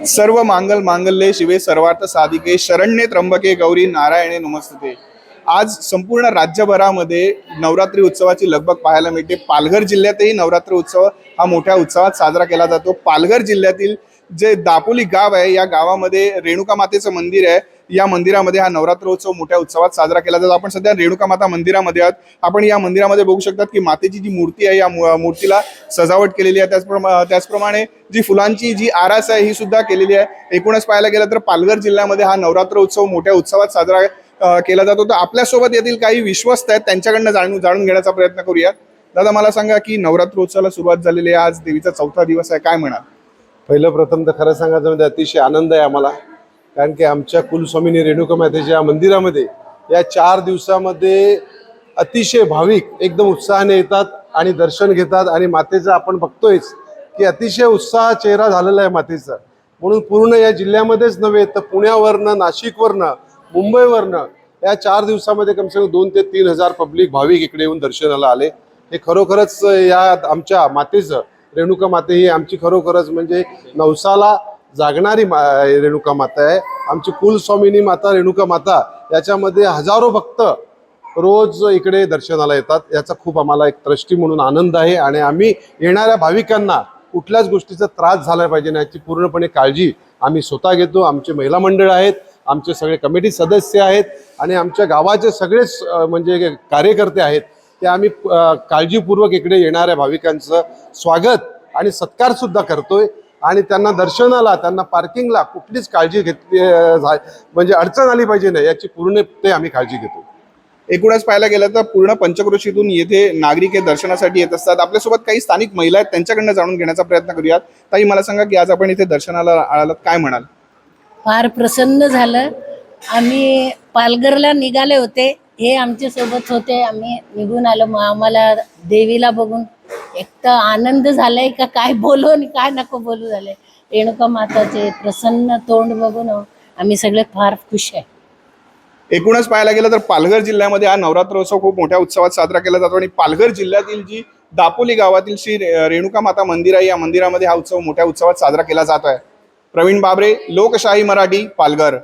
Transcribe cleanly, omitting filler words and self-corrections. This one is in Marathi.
सर्व मांगल मांगल्ये शिवे सर्वार्थ साधिके शरण्ये त्र्यंबके गौरी नारायणे नमस्तते। आज संपूर्ण राज्यभरामध्ये नवरात्री उत्सवाची लगबग पाहायला मिळते। पालघर जिल्ह्यातही नवरात्री उत्सव हा मोठ्या उत्साहात साजरा केला जातो। पालघर जिल्ह्यातील जे दापोली गाव आहे, या गावामध्ये रेणुका मातेचं मंदिर आहे। या मंदिरामध्ये हा नवरात्रोत्सव मोठ्या उत्सवात साजरा केला जातो। आपण सध्या रेणुका माता मंदिरामध्ये आहात। आपण या मंदिरामध्ये बघू शकतात की मातेची जी मूर्ती आहे, या मूर्तीला सजावट केलेली आहे। त्याचप्रमाणे जी फुलांची जी आरास आहे ही सुद्धा केलेली आहे। एकूणच पाहायला गेलं तर पालघर जिल्ह्यामध्ये हा नवरात्रोत्सव मोठ्या उत्सवात साजरा केला जातो। तर आपल्यासोबत येथील काही विश्वस्त आहेत, त्यांच्याकडनं जाणून घेण्याचा प्रयत्न करूया। दादा, मला सांगा की नवरात्रोत्सवाला सुरुवात झालेली आहे, आज देवीचा 4था दिवस आहे, काय म्हणाल? पहिलं प्रथम तर खरं सांगायचं म्हणजे अतिशय आनंद आहे आम्हाला, कारण की आमच्या कुलस्वामिनी रेणुका मातेच्या मंदिरामध्ये या 4 दिवसामध्ये अतिशय भाविक एकदम उत्साहाने येतात आणि दर्शन घेतात। आणि मातेचं आपण बघतोयच की अतिशय उत्साह चेहरा झालेला आहे मातेचा। म्हणून पूर्ण या जिल्ह्यामध्येच नव्हे तर पुण्यावरनं, नाशिकवरनं, मुंबईवरनं या 4 दिवसामध्ये कमसे कम 2 ते 3 हजार पब्लिक भाविक इकडे येऊन दर्शनाला आले। हे खरोखरच या आमच्या मातेचं, रेणुका माते ही आमची खरोखरच म्हणजे नवसाला जागणारी रेणुका माता आहे। आमची कुलस्वामिनी माता रेणुका माता, याच्यामध्ये हजारो भक्त रोज इकडे दर्शनाला येतात। याचा खूप आम्हाला एक ट्रस्टी म्हणून आनंद आहे। आणि आम्ही येणाऱ्या भाविकांना कुठल्याच गोष्टीचा त्रास झाला पाहिजे नाही याची पूर्णपणे काळजी आम्ही स्वतः घेतो। आमचे महिला मंडळ आहेत, आमचे सगळे कमिटी सदस्य आहेत आणि आमच्या गावाचे सगळेच म्हणजे कार्यकर्ते आहेत, ते आम्ही काळजीपूर्वक इकडे येणाऱ्या भाविकांचं स्वागत आणि सत्कार सुद्धा करतोय। आणि त्यांना दर्शनाला, त्यांना पार्किंगला कुठलीच काळजी घेतली म्हणजे अडचण आली पाहिजे नाही याची पूर्ण ते आम्ही काळजी घेतो। एकूणच पाहायला गेलं तर पूर्ण पंचक्रोशीतून येथे नागरिक हे दर्शनासाठी येत असतात। आपल्यासोबत काही स्थानिक महिला आहेत, त्यांच्याकडनं जाणून घेण्याचा प्रयत्न करूयात। ताई, मला सांगा की आज आपण इथे दर्शनाला आलात, काय म्हणाल? फार प्रसन्न झालं। आम्ही पालघरला निघाले होते, हे आमच्या सोबत होते, आम्ही निघून आलो। मग आम्हाला देवीला बघून एक तर आनंद झालाय का काय बोलू आणि काय नको बोलू झालंय। रेणुका माताचे प्रसन्न तोंड बघून आम्ही सगळे फार खुश आहे। एकूणच पाहायला गेलं तर पालघर जिल्ह्यामध्ये हा नवरात्रोत्सव खूप मोठ्या उत्सवात साजरा केला जातो। आणि पालघर जिल्ह्यातील जी दापोली गावातील श्री रेणुका माता मंदिर आहे, या मंदिरामध्ये हा उत्सव मोठ्या उत्सवात साजरा केला जात आहे। प्रवीण बाबरे, लोकशाही मराठी, पालघर।